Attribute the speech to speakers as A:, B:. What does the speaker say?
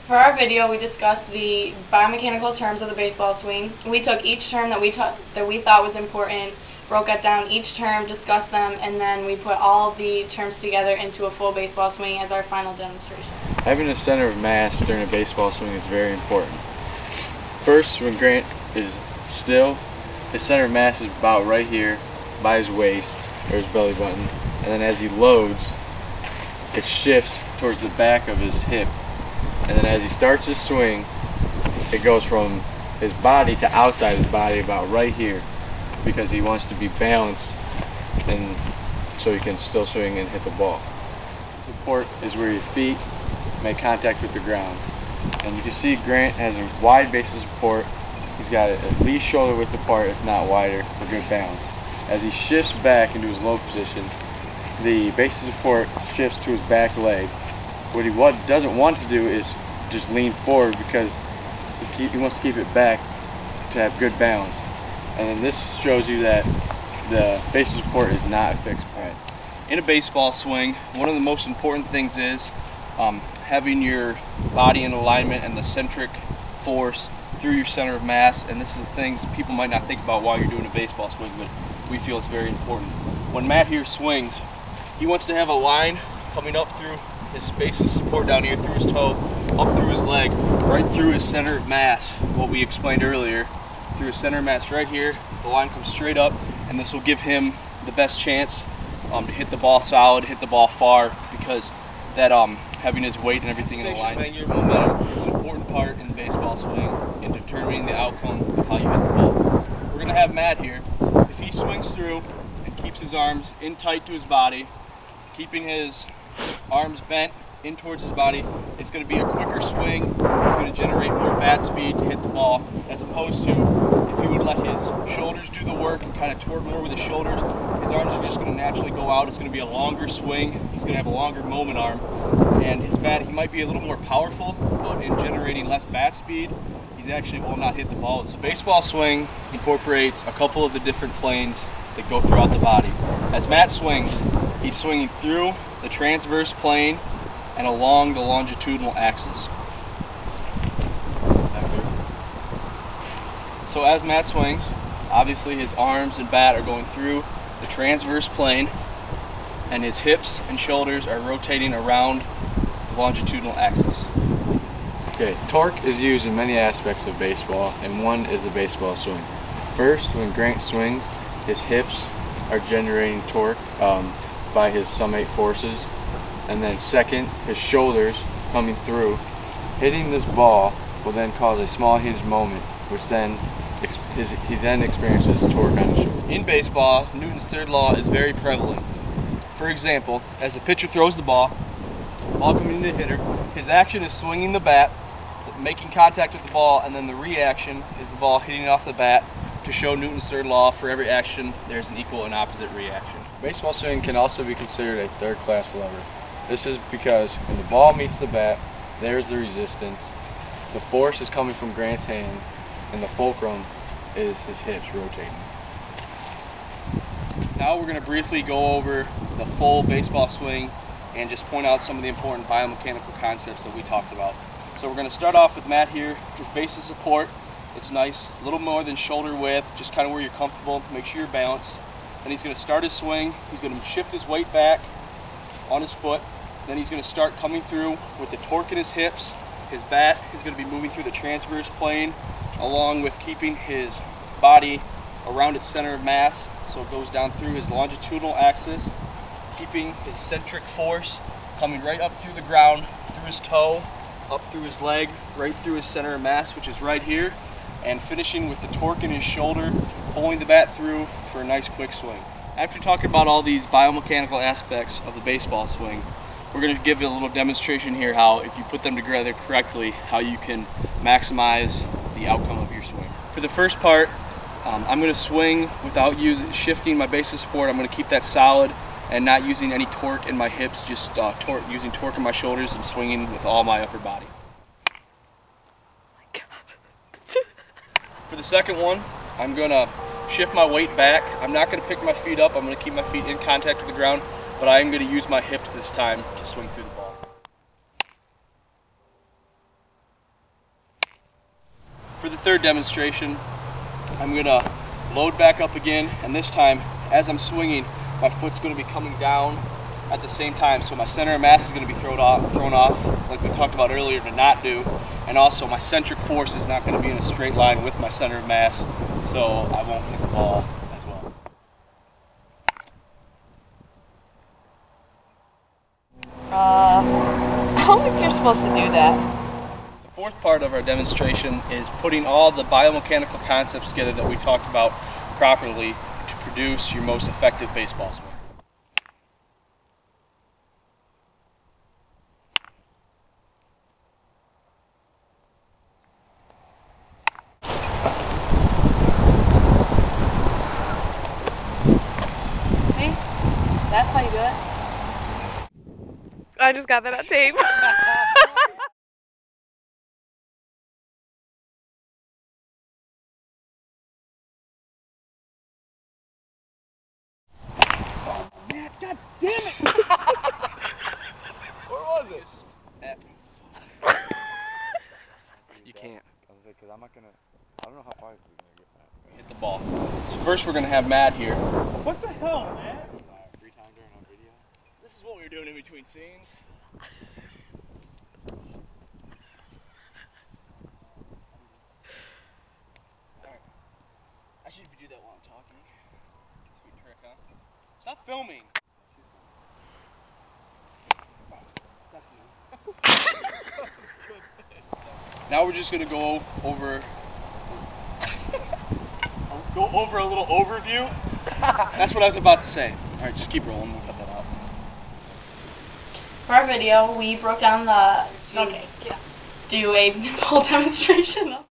A: For our video, we discussed the biomechanical terms of the baseball swing. We took each term that we thought was important, broke it down each term, discussed them, and then we put all the terms together into a full baseball swing as our final demonstration.
B: Having a center of mass during a baseball swing is very important. First, when Grant is still, his center of mass is about right here by his waist or his belly button, and then as he loads, it shifts towards the back of his hip. And then as he starts his swing, it goes from his body to outside his body about right here, because he wants to be balanced and so he can still swing and hit the ball. Support is where your feet make contact with the ground. And you can see Grant has a wide base of support. He's got it at least shoulder width apart, if not wider, for good balance. As he shifts back into his low position, the base of support shifts to his back leg. What he doesn't want to do is just lean forward, because he wants to keep it back to have good balance. And then this shows you that the base of support is not a fixed point.
C: In a baseball swing, one of the most important things is having your body in alignment and the centric force through your center of mass. And this is things people might not think about while you're doing a baseball swing, but we feel it's very important. When Matt here swings, he wants to have a line coming up through his base of support down here, through his toe, up through his leg, right through his center of mass, what we explained earlier. Through his center of mass right here, the line comes straight up, and this will give him the best chance to hit the ball solid, hit the ball far, because that having his weight and everything in alignment. Angular momentum is an important part in the baseball swing in determining the outcome of how you hit the ball. We're going to have Matt here. If he swings through and keeps his arms in tight to his body, keeping his arms bent in towards his body, it's going to be a quicker swing. It's going to generate more bat speed to hit the ball, as opposed to if he would let his shoulders do the work and kind of torque more with his shoulders, his arms are just going to naturally go out. It's going to be a longer swing. He's going to have a longer moment arm, and his bat, he might be a little more powerful, but in generating less bat speed, he's actually will not hit the ball. So baseball swing incorporates a couple of the different planes that go throughout the body. As Matt swings, he's swinging through the transverse plane and along the longitudinal axis. So as Matt swings, obviously his arms and bat are going through the transverse plane, and his hips and shoulders are rotating around the longitudinal axis.
B: Okay, torque is used in many aspects of baseball, and one is the baseball swing. First, when Grant swings, his hips are generating torque by his summate forces, and then second, his shoulders coming through, hitting this ball will then cause a small hinge moment, which then he then experiences torque on his shoulder.
C: In baseball, Newton's third law is very prevalent. For example, as the pitcher throws the ball coming to the hitter, his action is swinging the bat, making contact with the ball, and then the reaction is the ball hitting off the bat. To show Newton's third law, for every action, there's an equal and opposite reaction.
B: Baseball swing can also be considered a third-class lever. This is because when the ball meets the bat, there's the resistance. The force is coming from Grant's hands, and the fulcrum is his hips rotating.
C: Now we're going to briefly go over the full baseball swing and just point out some of the important biomechanical concepts that we talked about. So we're going to start off with Matt here with base of support. It's nice, a little more than shoulder width, just kind of where you're comfortable. Make sure you're balanced. Then he's going to start his swing. He's going to shift his weight back on his foot. Then he's going to start coming through with the torque in his hips. His bat is going to be moving through the transverse plane, along with keeping his body around its center of mass, so it goes down through his longitudinal axis, keeping his centric force coming right up through the ground, through his toe, up through his leg, right through his center of mass, which is right here, and finishing with the torque in his shoulder, pulling the bat through for a nice quick swing. After talking about all these biomechanical aspects of the baseball swing, we're going to give you a little demonstration here how, if you put them together correctly, how you can maximize the outcome of your swing. For the first part, I'm going to swing without shifting my base of support. I'm going to keep that solid and not using any torque in my hips, just using torque in my shoulders and swinging with all my upper body. For the second one, I'm going to shift my weight back. I'm not going to pick my feet up. I'm going to keep my feet in contact with the ground, but I am going to use my hips this time to swing through the ball. For the third demonstration, I'm going to load back up again, and this time, as I'm swinging, my foot's going to be coming down at the same time, so my center of mass is going to be thrown off, like we talked about earlier, to not do, and also my centric force is not going to be in a straight line with my center of mass, so I won't hit the ball as well.
A: I don't think you're supposed to do that.
C: The fourth part of our demonstration is putting all the biomechanical concepts together that we talked about properly to produce your most effective baseball swing.
A: See? That's how you do it. I just got that on tape.
C: Man, God damn it! Where was it? You can't.
B: Because I'm not gonna. I don't know how far this is gonna get.
C: Hit the ball. So first we're gonna have Matt here. What the hell, man?
B: Free time during our video.
C: This is what we were doing in between scenes. Alright. I should do that while I'm talking. Sweet trick, huh? Stop filming! Now we're just gonna go over a little overview. That's what I was about to say. Alright, just keep rolling, we'll cut that out.
A: For our video, we broke down the. Okay, yeah. Do a full demonstration of.